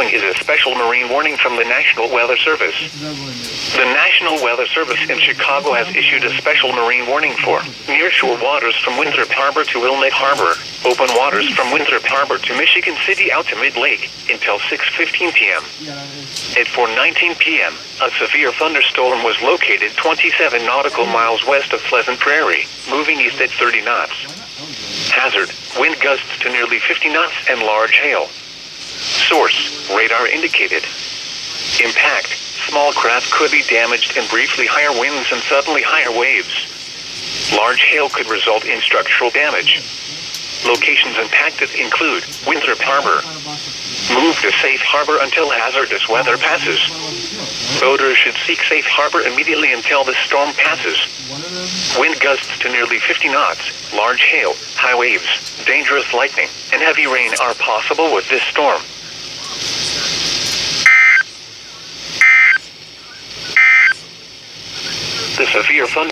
following is a special marine warning from the National Weather Service. The National Weather Service in Chicago has issued a special marine warning for nearshore waters from Winthrop Harbor to Wilmette Harbor, open waters from Winthrop Harbor to Michigan City out to Mid-Lake until 6:15 p.m. At 4:19 p.m., a severe thunderstorm was located 27 nautical miles west of Pleasant Prairie, moving east at 30 knots. Hazard, wind gusts to nearly 50 knots and large hail. Source, radar indicated. Impact, small craft could be damaged and briefly higher winds and suddenly higher waves. Large hail could result in structural damage. Locations impacted include Winthrop Harbor. Move to safe harbor until hazardous weather passes. Boaters should seek safe harbor immediately until the storm passes. Wind gusts to nearly 50 knots, large hail, high waves, dangerous lightning, and heavy rain are possible with this storm. The severe thunder